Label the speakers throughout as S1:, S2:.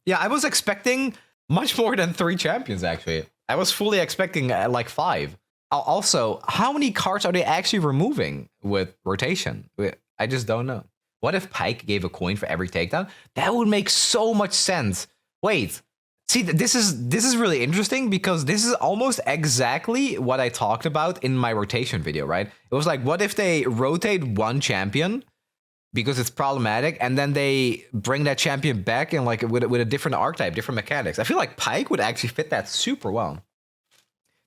S1: Yeah, I was expecting much more than 3 champions, actually. I was fully expecting like 5. Also, how many cards are they actually removing with rotation? I just don't know. What if Pyke gave a coin for every takedown? That would make so much sense. Wait, see, this is really interesting because this is almost exactly what I talked about in my rotation video, right? It was like, what if they rotate one champion because it's problematic, and then they bring that champion back and like with a different archetype, different mechanics? I feel like Pyke would actually fit that super well.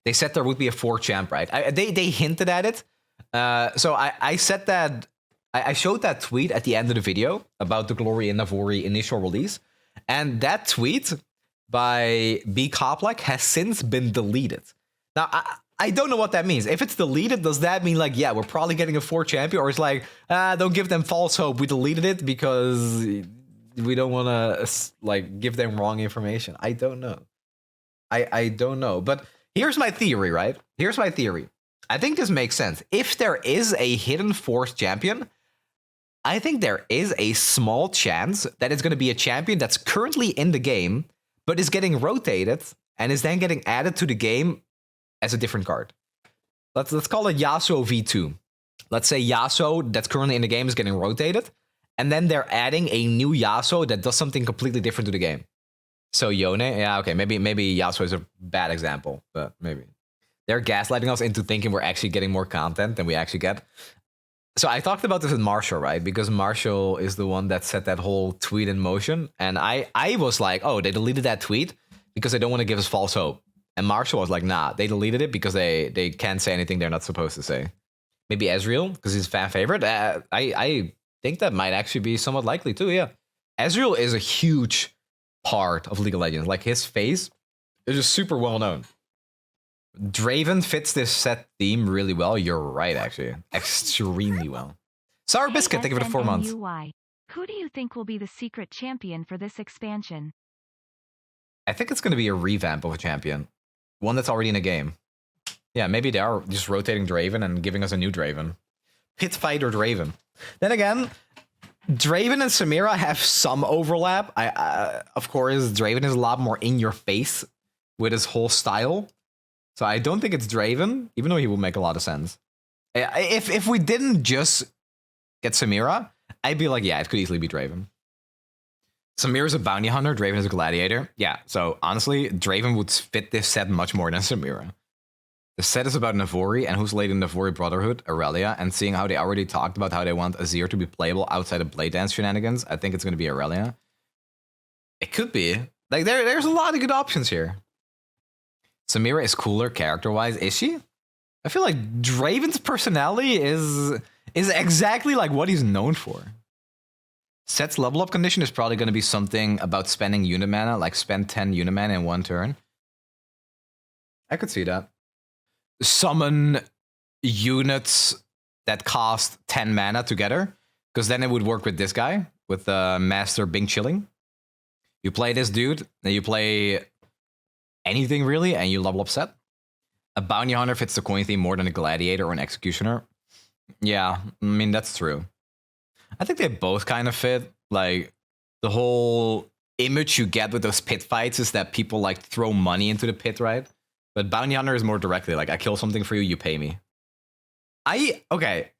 S1: They said there would be a 4 champ, right? They hinted at it. So I said that, I showed that tweet at the end of the video about the Glory and Navori initial release. And that tweet by B. Koplak has since been deleted. Now, I don't know what that means. If it's deleted, does that mean like, yeah, we're probably getting a 4 champion? Or it's like, don't give them false hope. We deleted it because we don't want to like give them wrong information. I don't know. I don't know. But here's my theory, right? Here's my theory. I think this makes sense. If there is a hidden force champion, I think there is a small chance that it's going to be a champion that's currently in the game, but is getting rotated and is then getting added to the game as a different card. Let's call it Yasuo V2. Let's say Yasuo that's currently in the game is getting rotated, and then they're adding a new Yasuo that does something completely different to the game. So Yone, yeah, okay, maybe Yasuo is a bad example, but maybe. They're gaslighting us into thinking we're actually getting more content than we actually get. So I talked about this with Marshall, right? Because Marshall is the one that set that whole tweet in motion. And I was like, oh, they deleted that tweet because they don't want to give us false hope. And Marshall was like, nah, they deleted it because they can't say anything they're not supposed to say. Maybe Ezreal, because he's a fan favorite. I think that might actually be somewhat likely too, yeah. Ezreal is a huge part of League of Legends. Like, his face is just super well known. Draven fits this Sett theme really well. You're right, actually. Extremely well. Sour Biscuit, thank you for the 4 months.
S2: Who do you think will be the secret champion for this expansion?
S1: I think it's going to be a revamp of a champion. One that's already in a game. Yeah, maybe they are just rotating Draven and giving us a new Draven. Pit Fighter Draven. Then again, Draven and Samira have some overlap. Of course, Draven is a lot more in your face with his whole style. So I don't think it's Draven, even though he will make a lot of sense. If we didn't just get Samira, I'd be like, yeah, it could easily be Draven. Samira's a bounty hunter, Draven is a gladiator. Yeah, so honestly, Draven would fit this set much more than Samira. The set is about Navori and who's led in Navori Brotherhood, Aurelia, and seeing how they already talked about how they want Azir to be playable outside of Blade Dance shenanigans, I think it's going to be Aurelia. It could be. Like, there's a lot of good options here. Samira is cooler character-wise, is she? I feel like Draven's personality is exactly like what he's known for. Sett's level up condition is probably going to be something about spending unit mana, like spend 10 unit mana in 1 turn. I could see that. Summon units that cost 10 mana together, because then it would work with this guy, with Master Bing Chilling. You play this dude, then you play anything really, and you level up Sett. A bounty hunter fits the coin theme more than a gladiator or an executioner. Yeah, I mean, that's true. I think they both kind of fit. Like, the whole image you get with those pit fights is that people like throw money into the pit, right? But bounty hunter is more directly like, I kill something for you, you pay me. Okay.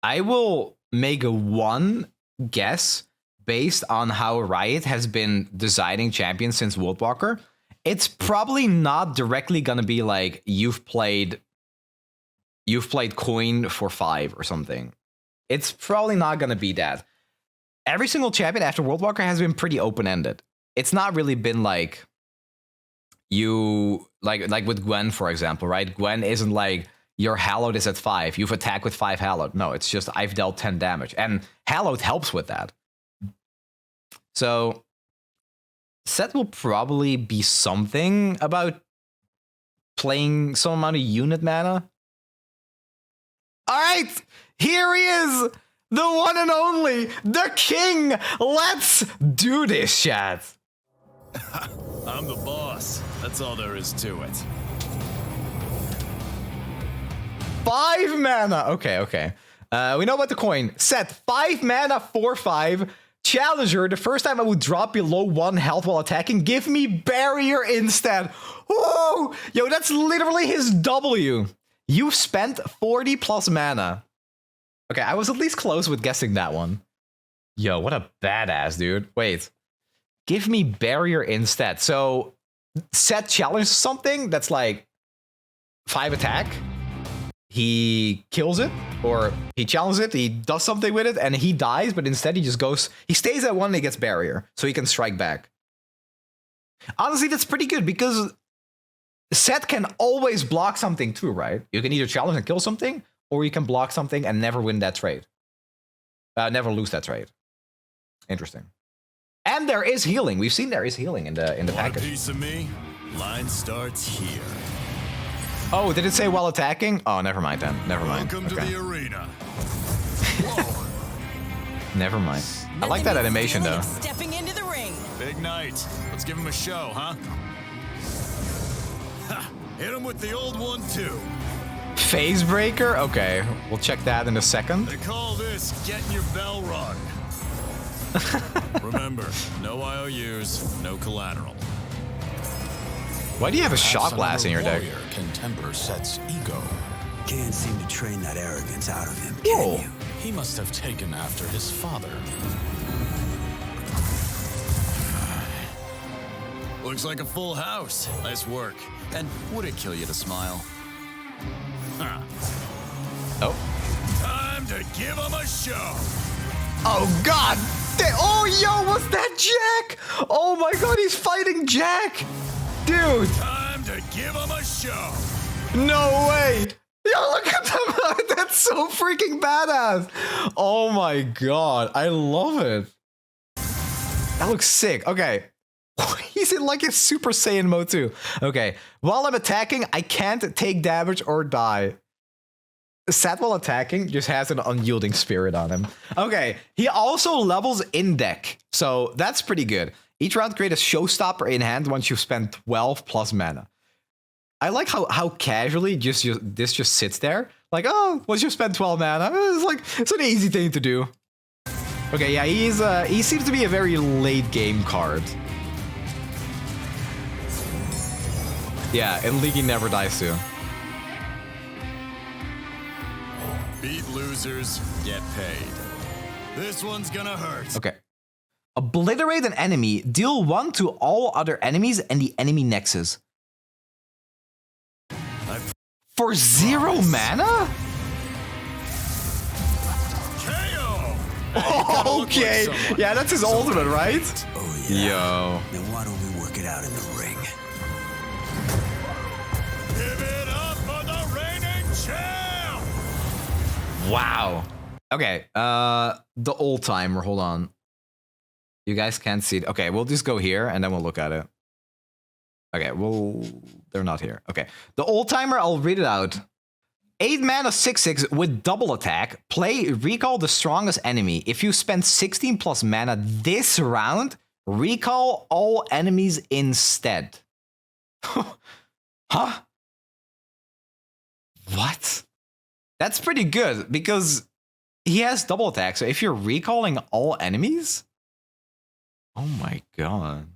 S1: I will make one guess based on how Riot has been designing champions since Worldwalker. It's probably not directly gonna be like you've played coin for 5 or something. It's probably not gonna be that. Every single champion after Worldwalker has been pretty open-ended. It's not really been like you like with Gwen, for example, right? Gwen isn't like your Hallowed is at 5. You've attacked with 5 Hallowed. No, it's just I've dealt 10 damage. And Hallowed helps with that. So Sett will probably be something about playing some amount of unit mana. All right, here he is, the one and only, the king. Let's do this, chat.
S3: I'm the boss. That's all there is to it.
S1: 5 mana. Okay. We know about the coin. Sett 5 mana, 4/5. Challenger, the first time I would drop below 1 health while attacking, give me Barrier instead. Oh, yo, that's literally his W. You've spent 40 plus mana. Okay, I was at least close with guessing that one. Yo, what a badass, dude. Wait. Give me Barrier instead. So, Sett challenges something that's like 5 attack. He kills it, or he challenges it, he does something with it, and he dies, but instead he just goes... He stays at 1 and he gets Barrier, so he can strike back. Honestly, that's pretty good, because Sett can always block something too, right? You can either challenge and kill something, or you can block something and never win that trade. Never lose that trade. Interesting. And there is healing. We've seen there is healing in the package.
S3: Want a piece of me? Line starts here.
S1: Oh, did it say while attacking? Oh, never mind then. Never mind.
S3: Welcome to the arena.
S1: Never mind. I like that animation though.
S4: Stepping into the ring.
S3: Big night. Let's give him a show, huh? Ha, hit him with the old one too.
S1: Facebreaker? Okay, we'll check that in a second.
S3: They call this getting your bell rung. Remember, no IOUs, no collateral.
S1: Why do you have a shock blast in your deck?
S5: Can temper Sett's ego.
S6: Can't seem to train that arrogance out of him,
S1: Whoa.
S6: can you?
S5: He must have taken after his father.
S3: Looks like a full house. Nice work. And would it kill you to smile? Huh.
S1: Oh.
S3: Time to give him a show.
S1: Oh god! Oh yo, what's that Jack? Oh my god, he's fighting Jack! Dude!
S3: Time to give him a show.
S1: No way! Yo, look at that! That's so freaking badass! Oh my god, I love it. That looks sick. Okay. He's in like a Super Saiyan mode too. Okay. While I'm attacking, I can't take damage or die. Sett while attacking just has an unyielding spirit on him. Okay. He also levels in deck. So that's pretty good. Each round create a showstopper in hand once you've spent 12 plus mana. I like how casually this just sits there. Like, oh, once you've spent 12 mana, it's an easy thing to do. Okay, yeah, he seems to be a very late game card. Yeah, and League he never dies too.
S3: Beat losers, get paid. This one's gonna hurt.
S1: Okay. Obliterate an enemy. Deal 1 to all other enemies and the enemy nexus. For 0 mana?
S3: KO!
S1: Oh, okay. Yeah, that's his ultimate, right?
S6: Oh, yeah.
S1: Yo.
S6: Then why don't we work it out in the ring?
S3: Give it up for the reigning champ!
S1: Wow. Okay, the old timer, hold on. You guys can't see it. Okay, we'll just go here and then we'll look at it. Okay, they're not here. Okay, the old timer, I'll read it out. 8 mana 6/6 with double attack. Play recall the strongest enemy. If you spend 16 plus mana this round, recall all enemies instead. Huh? What? That's pretty good because he has double attack. So if you're recalling all enemies, oh my god.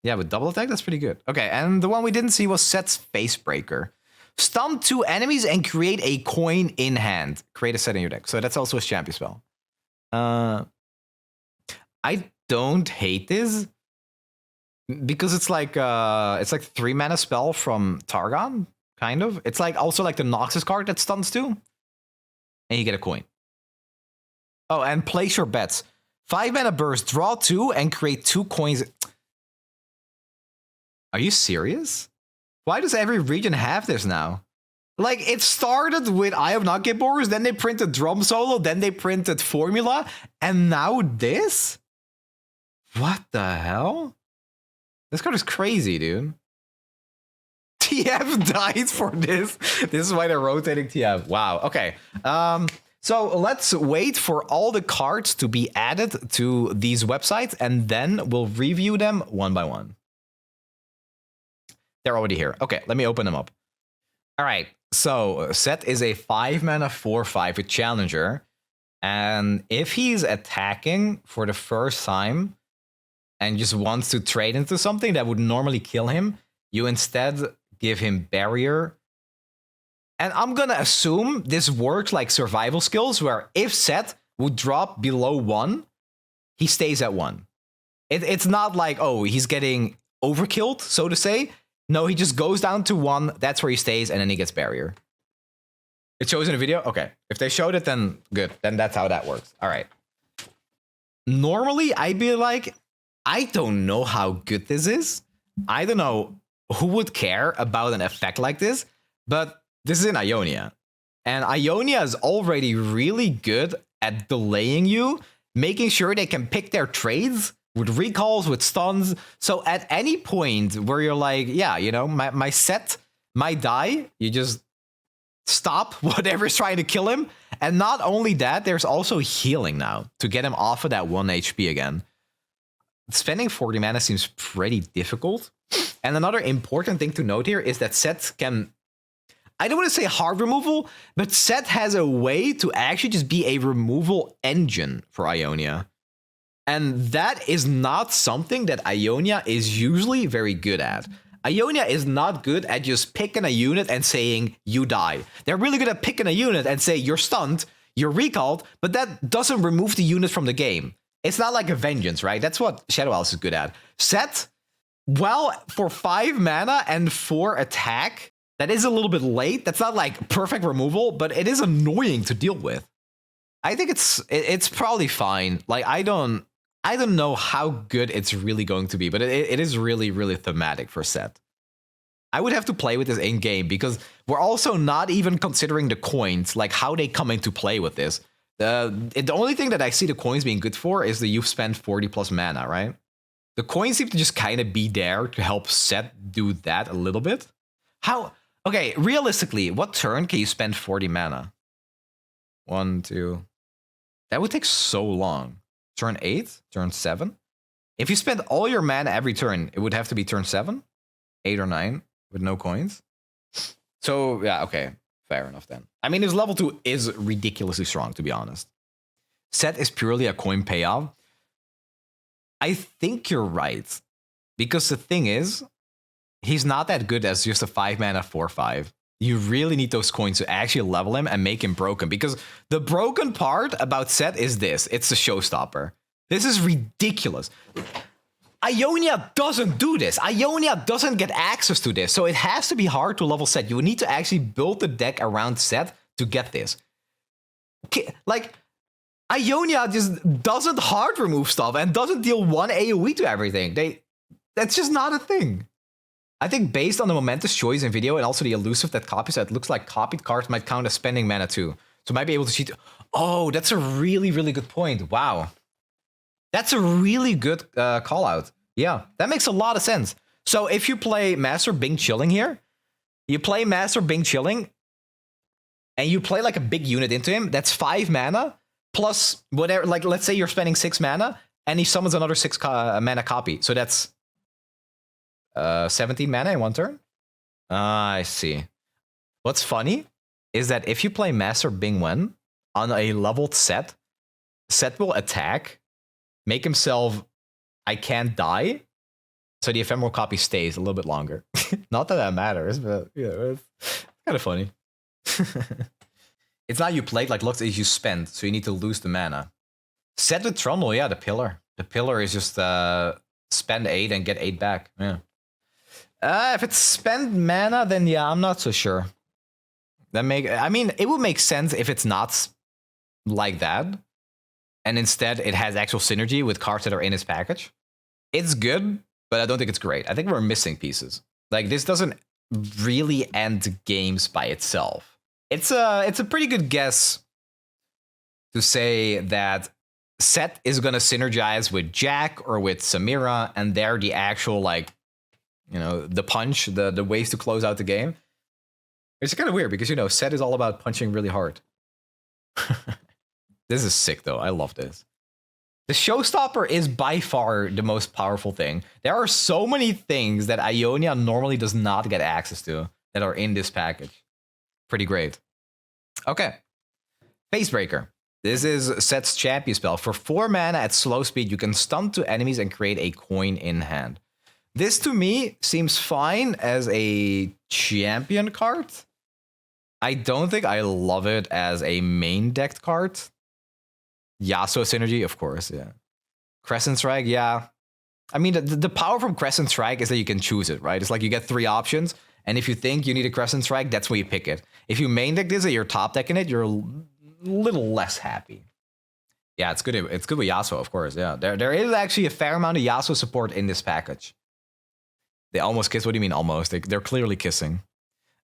S1: Yeah, with double attack, that's pretty good. Okay, and the one we didn't see was Sett's Facebreaker. Stun 2 enemies and create a coin in hand. Create a set in your deck. So that's also a champion spell. I don't hate this because it's like 3 mana spell from Targon, kind of. It's like also like the Noxus card that stuns 2. And you get a coin. Oh, and place your bets. 5 mana burst, draw 2, and create 2 coins. Are you serious? Why does every region have this now? Like, it started with Eye of Nagebors, then they printed Drum Solo, then they printed Formula, and now this? What the hell? This card is crazy, dude. TF died for this. This is why they're rotating TF. Wow, okay. So let's wait for all the cards to be added to these websites, and then we'll review them one by one. They're already here. Okay, let me open them up. All right, so Sett is a 5 mana 4/5 with Challenger. And if he's attacking for the first time and just wants to trade into something that would normally kill him, you instead give him barrier. And I'm gonna assume this works like survival skills, where if Sett would drop below 1, he stays at 1. It's not like, oh, he's getting overkilled, so to say. No, he just goes down to 1, that's where he stays, and then he gets barrier. It shows in the video? Okay. If they showed it, then good. Then that's how that works. All right. Normally, I'd be like, I don't know how good this is. I don't know who would care about an effect like this, but this is in Ionia. And Ionia is already really good at delaying you, making sure they can pick their trades with recalls, with stuns. So at any point where you're like, yeah, you know, my Sett might die, you just stop whatever's trying to kill him. And not only that, there's also healing now to get him off of that 1 HP again. Spending 40 mana seems pretty difficult. And another important thing to note here is that Sett can, I don't want to say hard removal, but Sett has a way to actually just be a removal engine for Ionia. And that is not something that Ionia is usually very good at. Ionia is not good at just picking a unit and saying, you die. They're really good at picking a unit and say, you're stunned, you're recalled, but that doesn't remove the unit from the game. It's not like a vengeance, right? That's what Shadow Isles is good at. Sett, well, for 5 mana and 4 attack, that is a little bit late. That's not like perfect removal, but it is annoying to deal with. I think it's probably fine. Like, I don't know how good it's really going to be, but it is really, really thematic for Sett. I would have to play with this in game because we're also not even considering the coins, like how they come into play with this. The only thing that I see the coins being good for is that you've spent 40 plus mana, right? The coins seem to just kind of be there to help Sett do that a little bit. How? Okay, realistically, what turn can you spend 40 mana? 1, 2. That would take so long. Turn 8? Turn 7? If you spend all your mana every turn, it would have to be turn 7? 8 or 9 with no coins? So, yeah, okay. Fair enough then. I mean, his level 2 is ridiculously strong, to be honest. Sett is purely a coin payoff. I think you're right. Because the thing is, he's not that good as just a 5 mana 4/5. You really need those coins to actually level him and make him broken. Because the broken part about Sett is this. It's the showstopper. This is ridiculous. Ionia doesn't do this. Ionia doesn't get access to this. So it has to be hard to level Sett. You need to actually build the deck around Sett to get this. Like, Ionia just doesn't hard remove stuff and doesn't deal 1 AoE to everything. That's just not a thing. I think based on the momentous choice in video and also the elusive that copies, it looks like copied cards might count as spending mana too. So might be able to cheat. Oh, that's a really, really good point. Wow. That's a really good call out. Yeah, that makes a lot of sense. So if you play Master Bing Chilling here, you play Master Bing Chilling, and you play like a big unit into him, that's 5 mana, plus whatever, like let's say you're spending 6 mana, and he summons another 6 mana copy. So that's 17 mana in 1 turn? I see. What's funny is that if you play Master Bing Wen on a leveled Sett, Sett will attack, make himself I can't die, so the ephemeral copy stays a little bit longer. Not that that matters, but yeah, it's kind of funny. It's not you played like looks as you spend, so you need to lose the mana. Sett with Trundle, yeah, the pillar. The pillar is just spend 8 and get 8 back. Yeah. If it's spend mana, then yeah, I'm not so sure. I mean, it would make sense if it's not like that, and instead it has actual synergy with cards that are in his package. It's good, but I don't think it's great. I think we're missing pieces. Like, this doesn't really end games by itself. It's a pretty good guess to say that Sett is gonna synergize with Jack or with Samira, and they're the actual, like, you know, the punch, the ways to close out the game. It's kind of weird because, you know, Sett is all about punching really hard. This is sick, though. I love this. The showstopper is by far the most powerful thing. There are so many things that Ionia normally does not get access to that are in this package. Pretty great. Okay. Facebreaker. This is Sett's champion spell. For 4 mana at slow speed, you can stun 2 enemies and create a coin in hand. This to me seems fine as a champion card. I don't think I love it as a main decked card. Yasuo synergy, of course, yeah. Crescent Strike, yeah. I mean, the power from Crescent Strike is that you can choose it, right? It's like you get 3 options, and if you think you need a Crescent Strike, that's when you pick it. If you main deck this or you're top decking it, you're a little less happy. Yeah, it's good. It's good with Yasuo, of course. Yeah, there is actually a fair amount of Yasuo support in this package. They almost kiss. What do you mean almost? They're clearly kissing.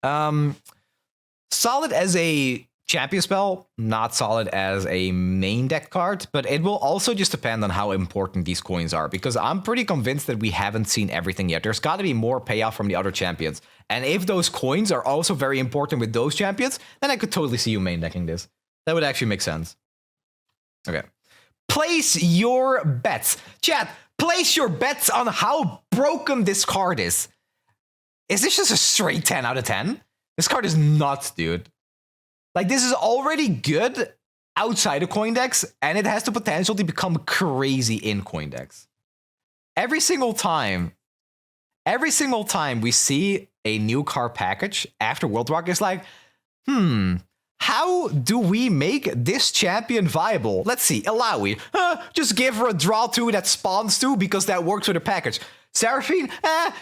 S1: Solid as a champion spell, not solid as a main deck card, but it will also just depend on how important these coins are, because I'm pretty convinced that we haven't seen everything yet. There's got to be more payoff from the other champions. And if those coins are also very important with those champions, then I could totally see you main decking this. That would actually make sense. Okay. Place your bets. Chat, place your bets on how broken this card is. Is this just a straight 10 out of 10? This card is nuts, dude. Like, this is already good outside of coin decks, and it has the potential to become crazy in coin decks. Every single time we see a new card package after World Rock, it's like, how do we make this champion viable? Let's see, Alawi. Just give her a draw 2 that spawns 2 because that works with the package. Seraphine,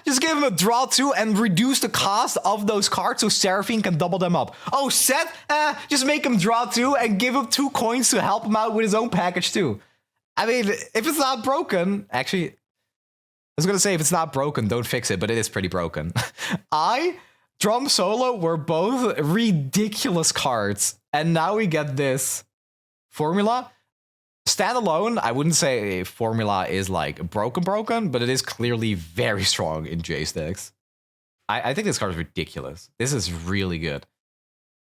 S1: just give him a draw 2 and reduce the cost of those cards so Seraphine can double them up. Oh, Sett, just make him draw 2 and give him 2 coins to help him out with his own package too. I mean, if it's not broken, actually, I was gonna say if it's not broken, don't fix it, but it is pretty broken. Drum Solo were both ridiculous cards, and now we get this. Formula. Standalone, I wouldn't say Formula is like broken, but it is clearly very strong in Jace decks. I think this card is ridiculous. This is really good.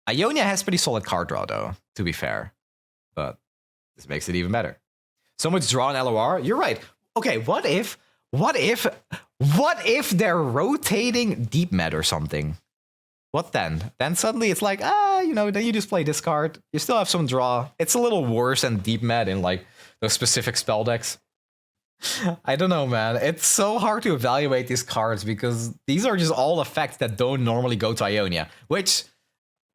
S1: Ionia has pretty solid card draw though, to be fair. But this makes it even better. So much draw in LOR. You're right. Okay, what if they're rotating Deep Med or something? What then? Then suddenly it's like, then you just play this card. You still have some draw. It's a little worse than Deep Med in like those specific spell decks. I don't know, man. It's so hard to evaluate these cards because these are just all effects that don't normally go to Ionia. Which,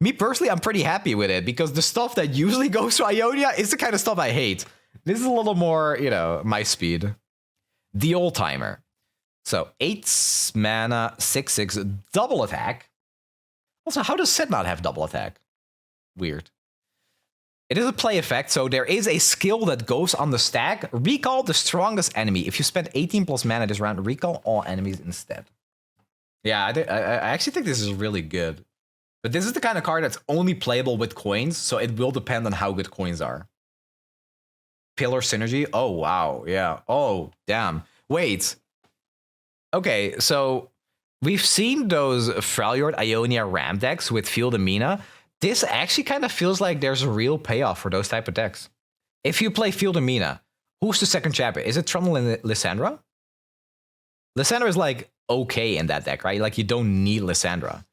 S1: me personally, I'm pretty happy with it because the stuff that usually goes to Ionia is the kind of stuff I hate. This is a little more, my speed. The Old Timer. So 8 mana, 6/6, double attack. Also, how does Sett not have double attack? Weird. It is a play effect, so there is a skill that goes on the stack. Recall the strongest enemy. If you spend 18 plus mana this round, recall all enemies instead. Yeah, I actually think this is really good. But this is the kind of card that's only playable with coins, so it will depend on how good coins are. Pillar Synergy? Oh, wow. Yeah. Oh, damn. Wait. Okay, so we've seen those Freljord Ionia Ram decks with Field and Mina. This actually kind of feels like there's a real payoff for those type of decks. If you play Field and Mina, who's the second champion? Is it Trundle and Lysandra? Lysandra is like okay in that deck, right? Like you don't need Lysandra.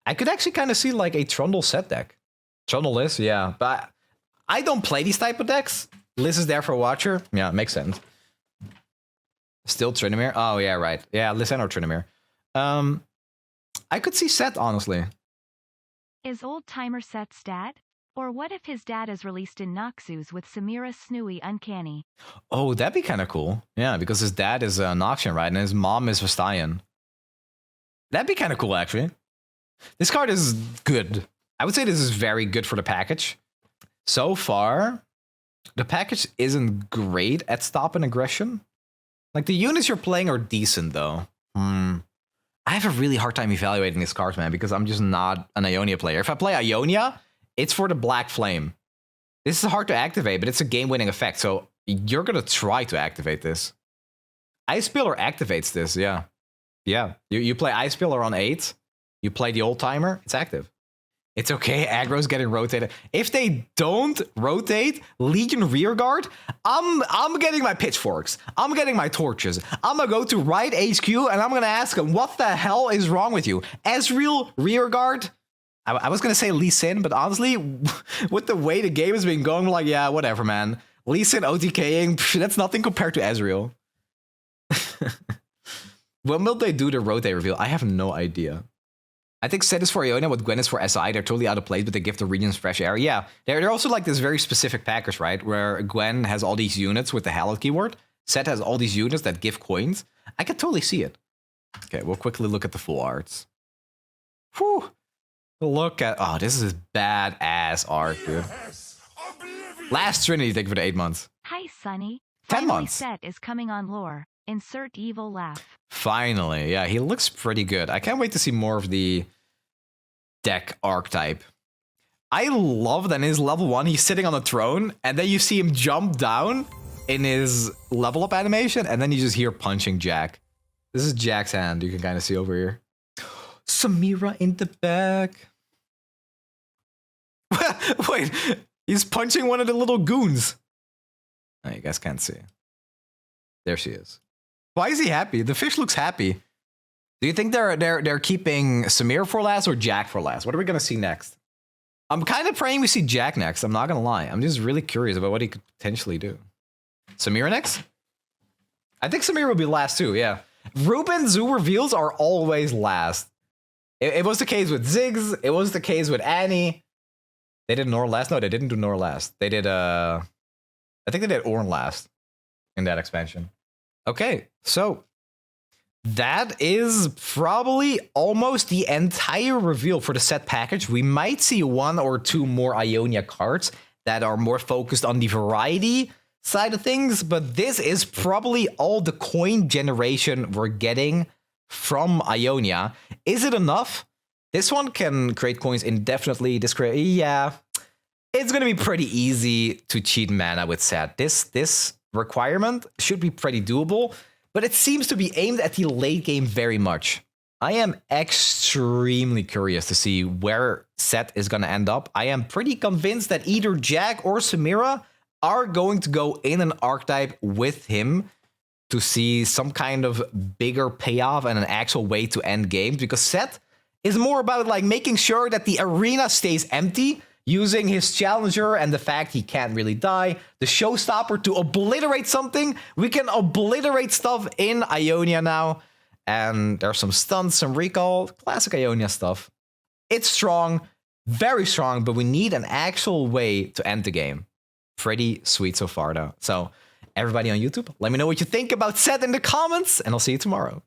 S1: I could actually kind of see like a Trundle Sett deck. Trundle Lys, yeah. But I don't play these type of decks. Lys is there for a Watcher. Yeah, it makes sense. Still Tryndamere? Oh, yeah, right. Yeah, Lysandra or Tryndamere. I could see Sett, honestly.
S2: Is Old Timer Sett's dad? Or what if his dad is released in Noxus with Samira Snnuy Uncanny?
S1: Oh, that'd be kind of cool. Yeah, because his dad is Noxian, right? And his mom is Vestayan. That'd be kind of cool, actually. This card is good. I would say this is very good for the package. So far, the package isn't great at stopping aggression. Like, the units you're playing are decent, though. I have a really hard time evaluating these cards, man, because I'm just not an Ionia player. If I play Ionia, it's for the Black Flame. This is hard to activate, but it's a game-winning effect, so you're going to try to activate this. Ice Pillar activates this, yeah. Yeah, you play Ice Pillar on 8, you play the Old Timer, it's active. It's okay, aggro's getting rotated. If they don't rotate Legion Rearguard, I'm getting my pitchforks. I'm getting my torches. I'm gonna go to Riot HQ and I'm gonna ask them, what the hell is wrong with you? Ezreal Rearguard? I was gonna say Lee Sin, but honestly, with the way the game has been going, like, yeah, whatever, man. Lee Sin OTKing, that's nothing compared to Ezreal. When will they do the rotate reveal? I have no idea. I think Sett is for Ionia, what Gwen is for SI. They're totally out of place, but they give the regions fresh air. Yeah, they're also like this very specific package, right? Where Gwen has all these units with the Hallowed keyword. Sett has all these units that give coins. I can totally see it. Okay, we'll quickly look at the full arts. Whew. Look at... Oh, this is badass art, dude. Last Trinity, thank you for the 8 months.
S2: Hi, Sunny.
S1: 10
S2: Finally,
S1: months.
S2: Sett is coming on lore. Insert evil laugh.
S1: Finally, yeah, he looks pretty good. I can't wait to see more of the deck archetype. I love that in his level 1, he's sitting on a throne, and then you see him jump down in his level up animation, and then you just hear punching Jack. This is Jack's hand, you can kind of see over here. Samira in the back. Wait, he's punching one of the little goons. Oh, you guys can't see. There she is. Why is he happy? The fish looks happy. Do you think they're keeping Samir for last or Jack for last? What are we gonna see next? I'm kind of praying we see Jack next. I'm not gonna lie. I'm just really curious about what he could potentially do. Samira next? I think Samira will be last too. Yeah. Ruben Zoo reveals are always last. It was the case with Ziggs. It was the case with Annie. They did Nor last. No, they didn't do Nor last. They did I think they did Ornn last in that expansion. Okay, so that is probably almost the entire reveal for the Sett package. We might see 1 or 2 more Ionia cards that are more focused on the variety side of things, but this is probably all the coin generation we're getting from Ionia. Is it enough? This one can create coins indefinitely. Yeah, it's gonna be pretty easy to cheat mana with Sett. This requirement should be pretty doable, but it seems to be aimed at the late game very much. I am extremely curious to see where Sett is going to end up. I am pretty convinced that either Jack or Samira are going to go in an archetype with him to see some kind of bigger payoff and an actual way to end games, because Sett is more about like making sure that the arena stays empty, using his challenger and the fact he can't really die, the showstopper, to obliterate something. We can obliterate stuff in Ionia now. And there's some stuns, some recall, classic Ionia stuff. It's strong, very strong, but we need an actual way to end the game. Pretty sweet so far, though. So, everybody on YouTube, let me know what you think about Sett in the comments, and I'll see you tomorrow.